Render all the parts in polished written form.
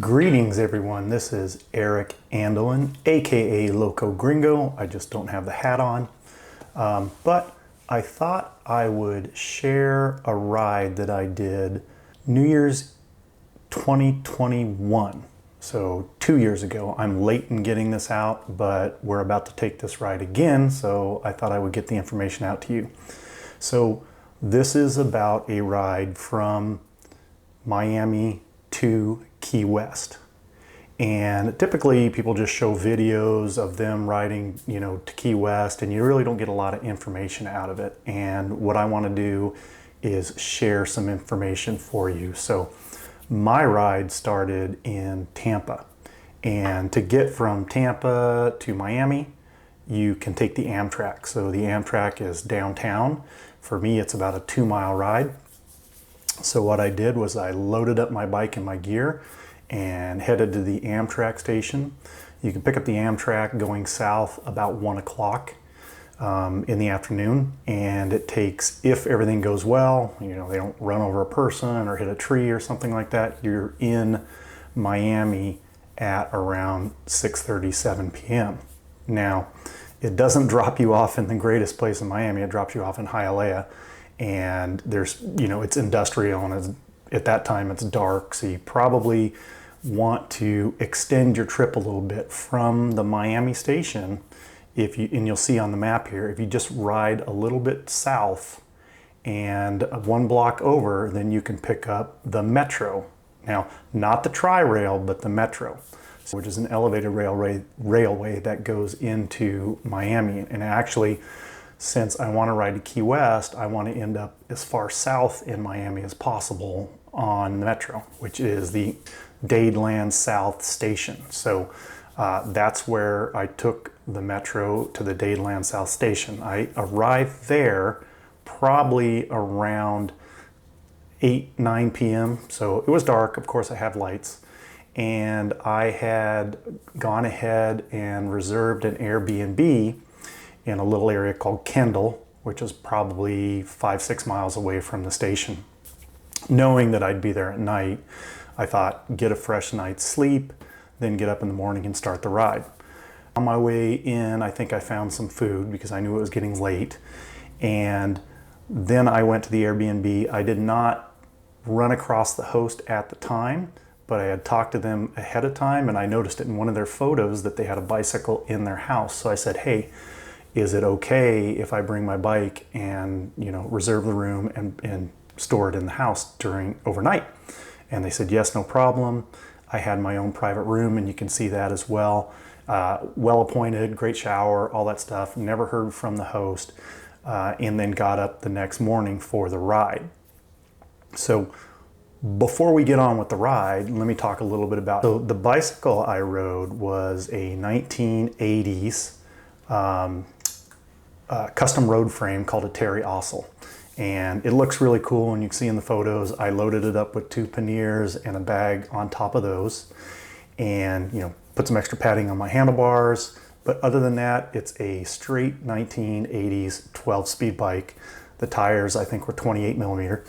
Greetings everyone, this is Eric Andelin, aka Loco Gringo. I just don't have the hat on. But I thought I would share a ride that I did New Year's 2021. So 2 years ago. I'm late in getting this out, but we're about to take this ride again, so I thought I would get the information out to you. So this is about a ride from Miami to Key West. And typically people just show videos of them riding, to Key West, and you really don't get a lot of information out of it. And what I want to do is share some information for you. So my ride started in Tampa, and to get from Tampa to Miami, you can take the Amtrak. So the Amtrak is downtown. For me, it's about a 2-mile ride. So what I did was I loaded up my bike and my gear and headed to the Amtrak station. You can pick up the Amtrak going south about 1 o'clock in the afternoon, and it takes, if everything goes well, they don't run over a person or hit a tree or something like that, you're in Miami at around 6:37 p.m. Now, it doesn't drop you off in the greatest place in Miami. It drops you off in Hialeah. And there's, it's industrial, and at that time it's dark. So you probably want to extend your trip a little bit from the Miami station. And you'll see on the map here, if you just ride a little bit south and 1 block over, then you can pick up the Metro. Now, not the Tri-Rail, but the Metro, which is an elevated railway that goes into Miami. And actually, since I want to ride to Key West, I want to end up as far south in Miami as possible on the Metro, which is the Dadeland South Station. So that's where I took the Metro to the Dadeland South Station. I arrived there probably around 8-9 p.m. So it was dark. Of course, I have lights. And I had gone ahead and reserved an Airbnb in a little area called Kendall, which is probably 5-6 miles away from the station. Knowing that I'd be there at night, I thought, get a fresh night's sleep, then get up in the morning and start the ride. On my way in, I think I found some food because I knew it was getting late. And then I went to the Airbnb. I did not run across the host at the time, but I had talked to them ahead of time, and I noticed it in one of their photos that they had a bicycle in their house. So I said, hey, is it okay if I bring my bike and reserve the room and store it in the house overnight? And they said yes, no problem. I had my own private room, and you can see that as well. Well appointed, great shower, all that stuff. Never heard from the host, and then got up the next morning for the ride. So before we get on with the ride, let me talk a little bit about, so the bicycle I rode was a 1980s custom road frame called a Terry Ossel, and it looks really cool. And you can see in the photos, I loaded it up with 2 panniers and a bag on top of those, and put some extra padding on my handlebars. But other than that, it's a straight 1980s 12-speed bike. The tires, I think, were 28 millimeter,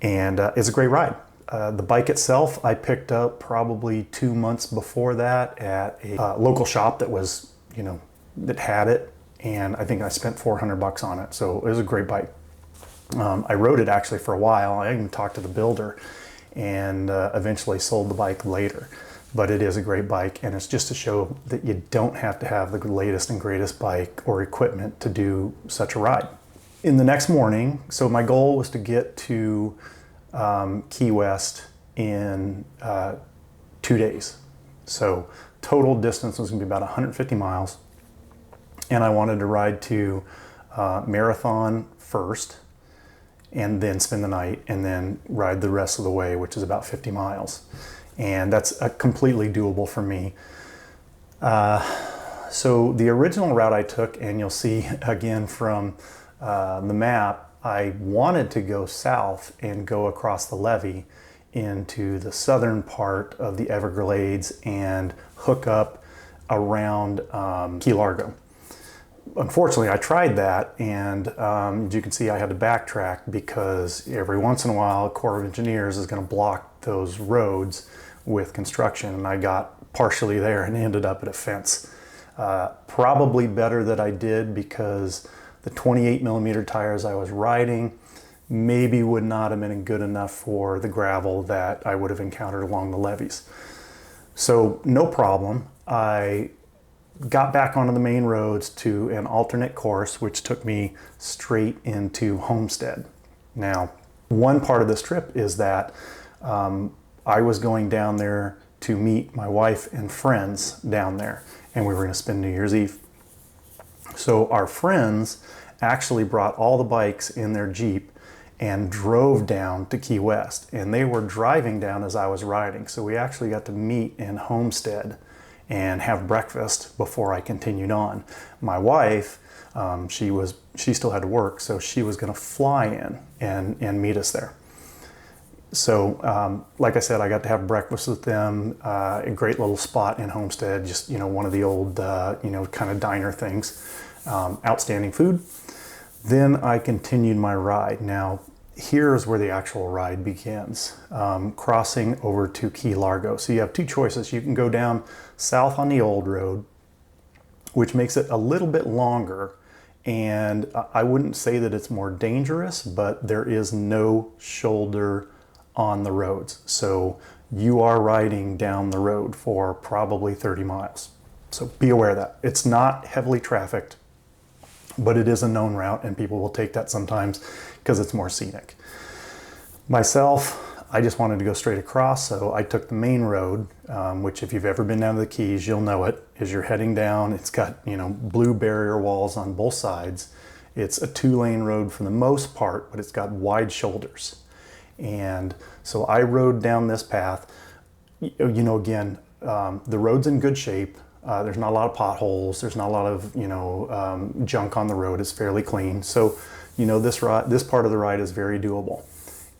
and it's a great ride. The bike itself, I picked up probably 2 months before that at a local shop that was, that had it. And I think I spent $400 on it. So it was a great bike. I rode it actually for a while. I even talked to the builder and eventually sold the bike later. But it is a great bike, and it's just to show that you don't have to have the latest and greatest bike or equipment to do such a ride. In the next morning, so my goal was to get to Key West in 2 days. So total distance was gonna be about 150 miles. And I wanted to ride to Marathon first, and then spend the night, and then ride the rest of the way, which is about 50 miles. And that's completely doable for me. So the original route I took, and you'll see again from the map, I wanted to go south and go across the levee into the southern part of the Everglades and hook up around Key Largo. Unfortunately, I tried that, and as you can see, I had to backtrack because every once in a while, Corps of Engineers is going to block those roads with construction, and I got partially there and ended up at a fence. Probably better that I did, because the 28 millimeter tires I was riding maybe would not have been good enough for the gravel that I would have encountered along the levees. So no problem. I got back onto the main roads to an alternate course, which took me straight into Homestead. Now, one part of this trip is that I was going down there to meet my wife and friends down there, and we were going to spend New Year's Eve. So our friends actually brought all the bikes in their Jeep and drove down to Key West, and they were driving down as I was riding. So we actually got to meet in Homestead and have breakfast before I continued on. My wife, she still had to work, so she was going to fly in and meet us there. So like I said, I got to have breakfast with them, a great little spot in Homestead, just, you know, one of the old, you know, kind of diner things. Outstanding food. Then I continued my ride. Now, here's where the actual ride begins, crossing over to Key Largo. So you have two choices. You can go down south on the old road, which makes it a little bit longer, and I wouldn't say that it's more dangerous, but there is no shoulder on the roads. So you are riding down the road for probably 30 miles. So be aware of that. It's not heavily trafficked, but it is a known route, and people will take that sometimes because it's more scenic. Myself, I just wanted to go straight across, so I took the main road, which if you've ever been down to the Keys, you'll know it. As you're heading down, it's got, you know, blue barrier walls on both sides. It's a 2-lane road for the most part, but it's got wide shoulders. And so I rode down this path. You know, again, the road's in good shape. There's not a lot of potholes. There's not a lot of, you know, junk on the road. It's fairly clean. So, you know, this part of the ride is very doable.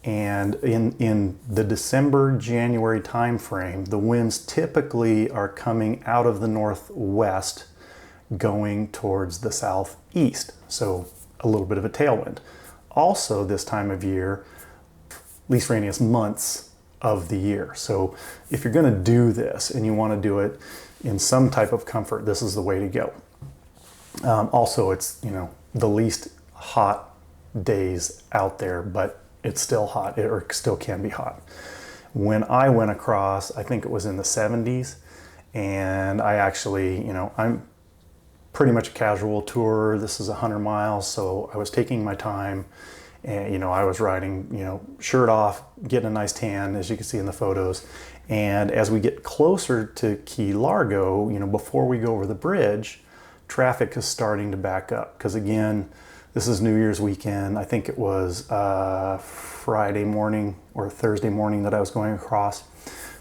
And in the December, January time frame, the winds typically are coming out of the northwest going towards the southeast. So a little bit of a tailwind. Also this time of year, least rainiest months of the year. So if you're going to do this and you want to do it in some type of comfort, this is the way to go. Also, it's, you know, the least hot days out there, but it's still hot, or still can be hot. When I went across, I think it was in the 70s, and I actually, you know, I'm pretty much a casual tour. This is 100 miles, so I was taking my time, and, you know, I was riding, you know, shirt off, getting a nice tan, as you can see in the photos. And as we get closer to Key Largo, you know, before we go over the bridge, traffic is starting to back up. Because again, this is New Year's weekend. I think it was Friday morning or Thursday morning that I was going across.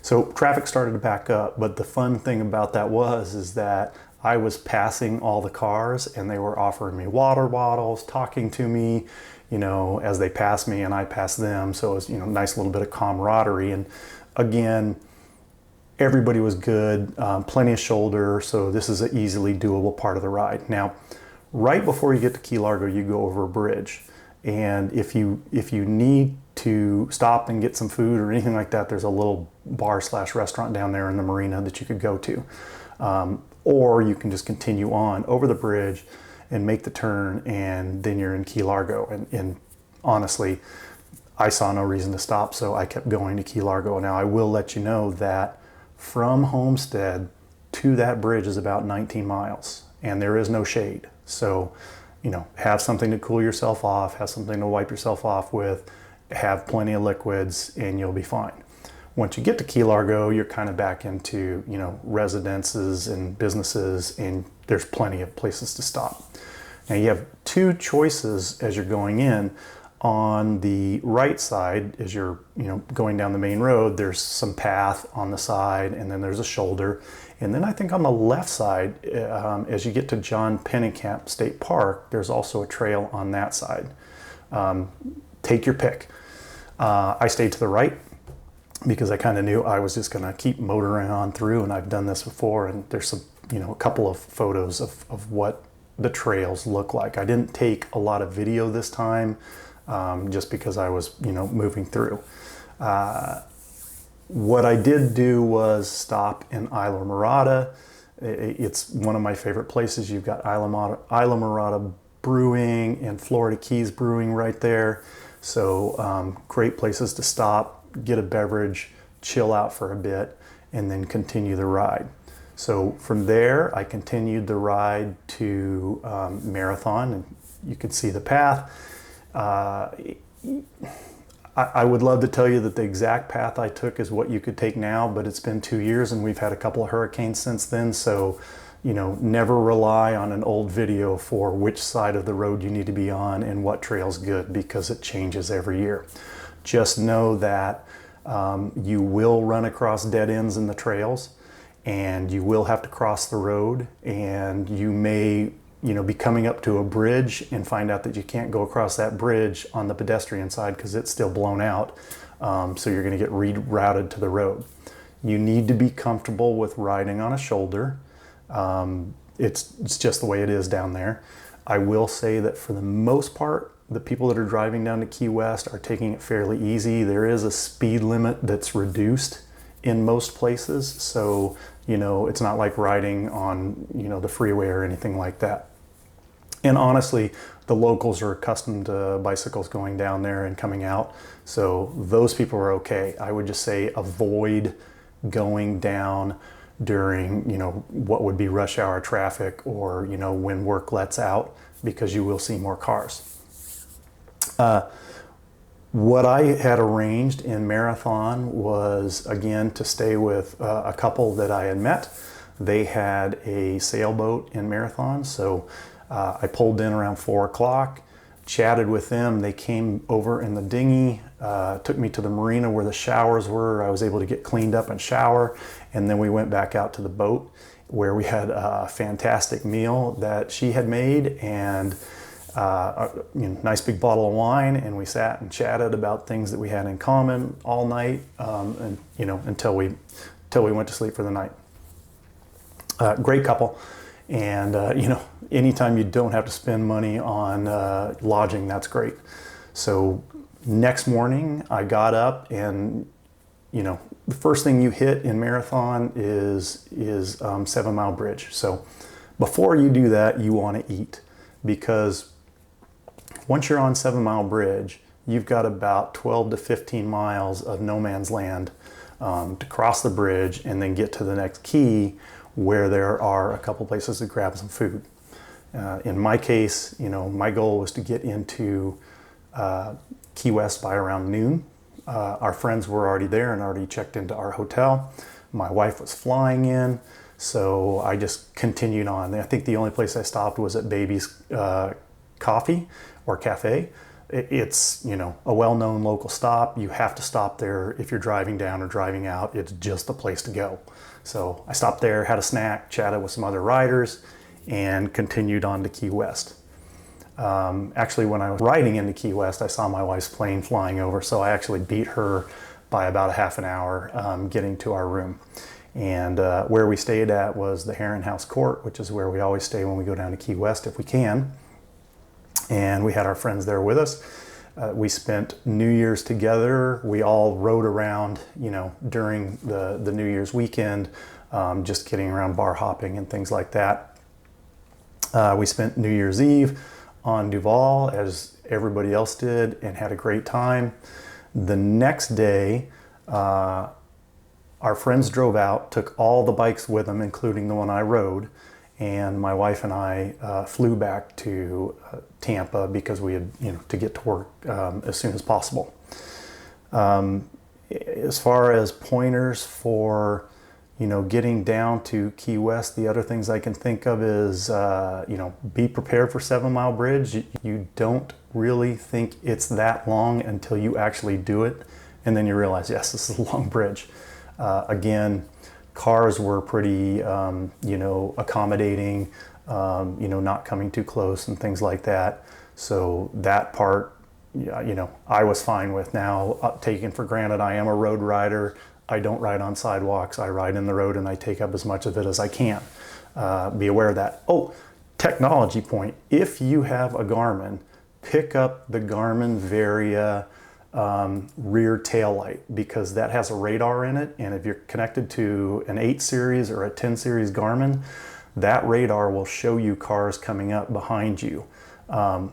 So traffic started to back up. But the fun thing about that is that I was passing all the cars, and they were offering me water bottles, talking to me, you know, as they passed me and I passed them. So it was, you know, nice little bit of camaraderie. And again, everybody was good, plenty of shoulder, so this is an easily doable part of the ride. Now, right before you get to Key Largo, you go over a bridge, and if you need to stop and get some food or anything like that, there's a little bar/restaurant down there in the marina that you could go to, or you can just continue on over the bridge and make the turn, and then you're in Key Largo. And honestly, I saw no reason to stop, so I kept going to Key Largo. Now, I will let you know that from Homestead to that bridge is about 19 miles, and there is no shade. So, you know, have something to cool yourself off, have something to wipe yourself off with, have plenty of liquids, and you'll be fine. Once you get to Key Largo, you're kind of back into, you know, residences and businesses, and there's plenty of places to stop. Now, you have two choices as you're going in. On the right side, as you're, you know, going down the main road, there's some path on the side, and then there's a shoulder. And then I think on the left side, as you get to John Pennekamp State Park, there's also a trail on that side. Take your pick. I stayed to the right because I kind of knew I was just going to keep motoring on through, and I've done this before, and there's some, you know, a couple of photos of what the trails look like. I didn't take a lot of video this time, just because I was, you know, moving through. What I did do was stop in Isla Mirada. It's one of my favorite places. You've got Isla Mirada Brewing and Florida Keys Brewing right there. So great places to stop, get a beverage, chill out for a bit, and then continue the ride. So from there, I continued the ride to Marathon, and you could see the path. I would love to tell you that the exact path I took is what you could take now, but it's been 2 years and we've had a couple of hurricanes since then. So, you know, never rely on an old video for which side of the road you need to be on and what trail's good, because it changes every year. Just know that you will run across dead ends in the trails, and you will have to cross the road, and you may, you know, be coming up to a bridge and find out that you can't go across that bridge on the pedestrian side because it's still blown out. So you're going to get rerouted to the road. You need to be comfortable with riding on a shoulder. It's just the way it is down there. I will say that for the most part, the people that are driving down to Key West are taking it fairly easy. There is a speed limit that's reduced in most places. So, you know, it's not like riding on, you know, the freeway or anything like that. And honestly, the locals are accustomed to bicycles going down there and coming out. So those people are okay. I would just say avoid going down during, you know, what would be rush hour traffic, or, you know, when work lets out, because you will see more cars. What I had arranged in Marathon was, again, to stay with a couple that I had met. They had a sailboat in Marathon, so I pulled in around 4 o'clock, chatted with them. They came over in the dinghy, took me to the marina where the showers were. I was able to get cleaned up and shower, and then we went back out to the boat where we had a fantastic meal that she had made, and you know, nice big bottle of wine, and we sat and chatted about things that we had in common all night, and you know, until we went to sleep for the night. Great couple, and you know, anytime you don't have to spend money on lodging, that's great. So next morning I got up, and you know, the first thing you hit in Marathon is 7 Mile Bridge. So before you do that, you want to eat, because once you're on 7 Mile Bridge, you've got about 12 to 15 miles of no man's land to cross the bridge and then get to the next key, where there are a couple places to grab some food. In my case, you know, my goal was to get into Key West by around noon. Our friends were already there and already checked into our hotel. My wife was flying in, so I just continued on. I think the only place I stopped was at Baby's Coffee or Cafe. It's, you know, a well-known local stop. You have to stop there if you're driving down or driving out. It's just the place to go. So I stopped there, had a snack, chatted with some other riders, and continued on to Key West. Actually, when I was riding into Key West, I saw my wife's plane flying over, so I actually beat her by about a half an hour getting to our room. And where we stayed at was the Heron House Court, which is where we always stay when we go down to Key West if we can. And we had our friends there with us. We spent New Year's together. We all rode around, you know, during the New Year's weekend, just getting around bar hopping and things like that. We spent New Year's Eve on Duval, as everybody else did, and had a great time. The next day, our friends drove out, took all the bikes with them, including the one I rode, and my wife and I flew back to Tampa because we had, you know, to get to work as soon as possible. As far as pointers for, you know, getting down to Key West, the other things I can think of is, you know, be prepared for 7 Mile Bridge. You don't really think it's that long until you actually do it, and then you realize, yes, this is a long bridge. Again, cars were pretty, you know, accommodating, you know, not coming too close and things like that. So that part, you know, I was fine with. Now, taken for granted, I am a road rider. I don't ride on sidewalks. I ride in the road, and I take up as much of it as I can. Be aware of that. Oh, technology point. If you have a Garmin, pick up the Garmin Varia rear tail light, because that has a radar in it, and if you're connected to an 8 series or a 10 series Garmin, that radar will show you cars coming up behind you,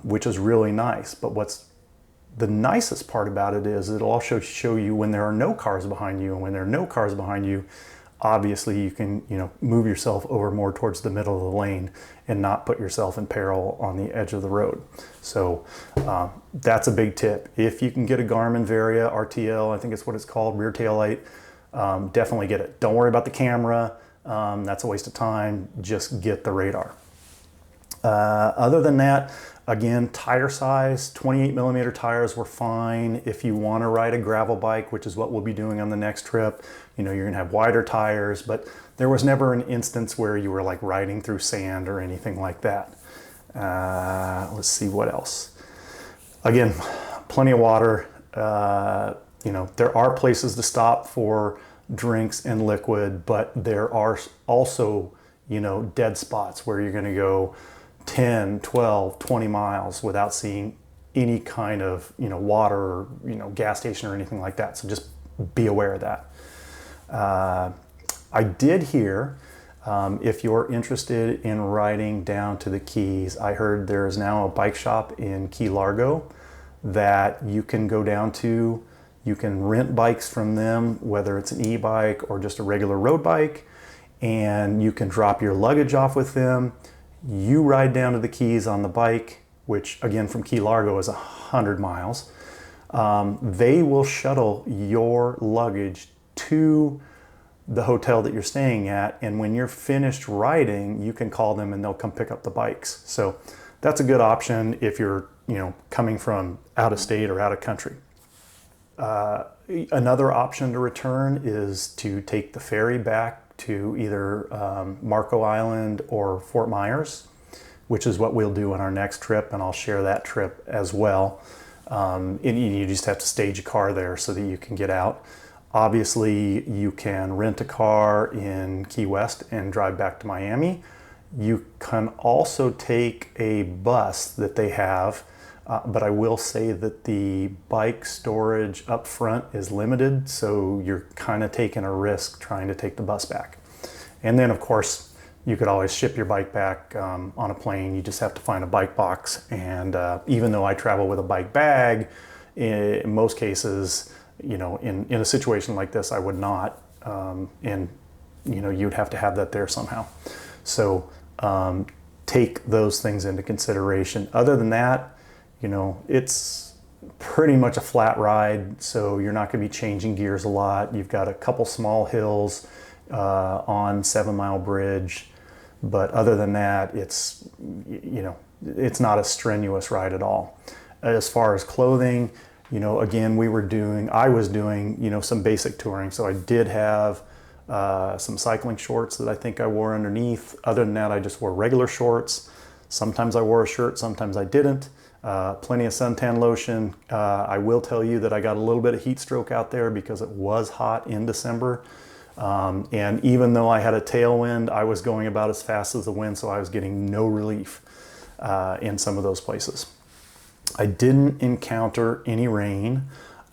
which is really nice. But what's the nicest part about it is it'll also show you when there are no cars behind you, and when there are no cars behind you, obviously you can, move yourself over more towards the middle of the lane and not put yourself in peril on the edge of the road. So that's a big tip. If you can get a Garmin Varia RTL, I think it's what it's called, rear tail light, definitely get it. Don't worry about the camera. That's a waste of time. Just get the radar. Other than that, again, tire size, 28 millimeter tires were fine. If you want to ride a gravel bike, which is what we'll be doing on the next trip, you're going to have wider tires, but there was never an instance where you were like riding through sand or anything like that. Let's see what else. Again, plenty of water. There are places to stop for drinks and liquid, but there are also, dead spots where you're going to go 10, 12, 20 miles without seeing any kind of, water or, gas station or anything like that. So just be aware of that. I did hear, if you're interested in riding down to the Keys, I heard there is now a bike shop in Key Largo that you can go down to. You can rent bikes from them, whether it's an e-bike or just a regular road bike, and you can drop your luggage off with them. You ride down to the Keys on the bike, which again from Key Largo is 100 miles. They will shuttle your luggage to the hotel that you're staying at, and when you're finished riding, you can call them and they'll come pick up the bikes. So that's a good option if you're coming from out of state or out of country. Another option to return is to take the ferry back to either Marco Island or Fort Myers, which is what we'll do on our next trip, and I'll share that trip as well. And you just have to stage a car there so that you can get out. Obviously, you can rent a car in Key West and drive back to Miami. You can also take a bus that they have, but I will say that the bike storage up front is limited, so you're kind of taking a risk trying to take the bus back. And then, of course, you could always ship your bike back on a plane. You just have to find a bike box. And even though I travel with a bike bag, in most cases, in a situation like this, I would not. And, you'd have to have that there somehow. So take those things into consideration. Other than that, it's pretty much a flat ride, so you're not going to be changing gears a lot. You've got a couple small hills on 7 Mile Bridge, but other than that, it's not a strenuous ride at all. As far as clothing, again, I was doing some basic touring, so I did have some cycling shorts that I think I wore underneath. Other than that, I just wore regular shorts. Sometimes I wore a shirt, sometimes I didn't. Plenty of suntan lotion. I will tell you that I got a little bit of heat stroke out there because it was hot in December. And even though I had a tailwind, I was going about as fast as the wind, so I was getting no relief in some of those places. I didn't encounter any rain.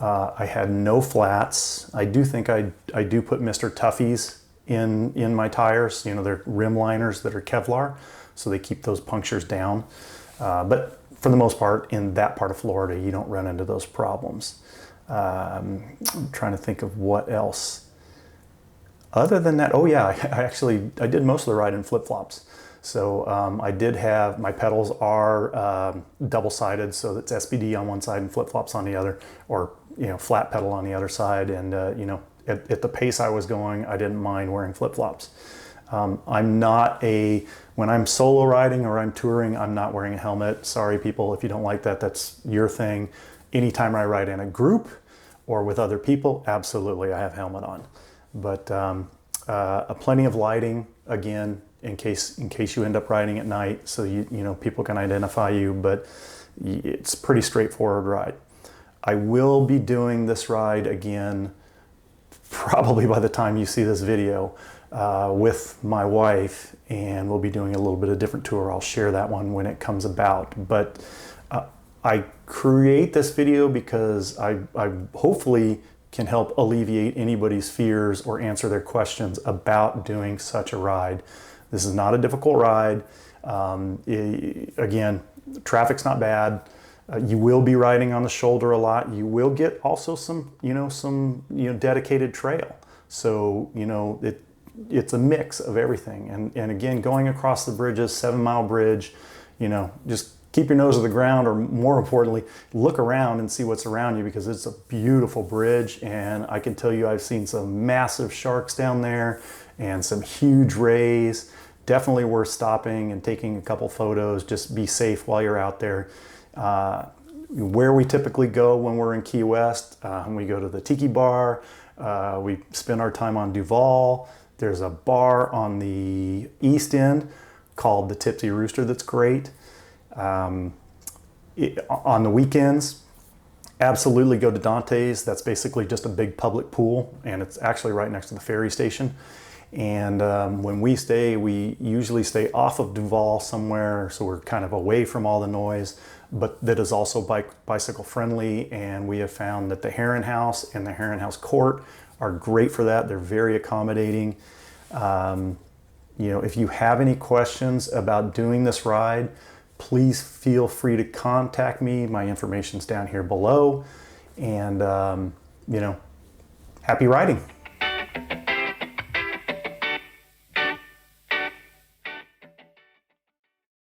I had no flats. I do think I do put Mr. Toughies in my tires. They're rim liners that are Kevlar, so they keep those punctures down. But for the most part, in that part of Florida, you don't run into those problems. I'm trying to think of what else. Other than that, I did most of the ride in flip-flops. So I did have, my pedals are double-sided, so that's SPD on one side and flip-flops on the other, or flat pedal on the other side. And at the pace I was going, I didn't mind wearing flip-flops. When I'm solo riding or I'm touring, I'm not wearing a helmet. Sorry people, if you don't like that, that's your thing. Anytime I ride in a group or with other people, absolutely, I have helmet on. But plenty of lighting, again, in case you end up riding at night, so people can identify you, but it's a pretty straightforward ride. I will be doing this ride again, probably by the time you see this video, with my wife, and we'll be doing a little bit of different tour. I'll share that one when it comes about. But I create this video because I hopefully can help alleviate anybody's fears or answer their questions about doing such a ride. This is not a difficult ride. Again, traffic's not bad. You will be riding on the shoulder a lot. You will get also some dedicated trail. So, it's a mix of everything. And again, going across the bridges, 7 Mile Bridge, just keep your nose to the ground, or more importantly, look around and see what's around you, because it's a beautiful bridge. And I can tell you, I've seen some massive sharks down there and some huge rays. Definitely worth stopping and taking a couple photos. Just be safe while you're out there. Where we typically go when we're in Key West, we go to the Tiki Bar. We spend our time on Duval. There's a bar on the east end called the Tipsy Rooster that's great. On the weekends, absolutely go to Dante's. That's basically just a big public pool, and it's actually right next to the ferry station. And when we stay, we usually stay off of Duval somewhere, so we're kind of away from all the noise, but that is also bicycle friendly. And we have found that the Heron House and the Heron House Court are great for that. They're very accommodating. If you have any questions about doing this ride, please feel free to contact me. My information's down here below. And, happy riding.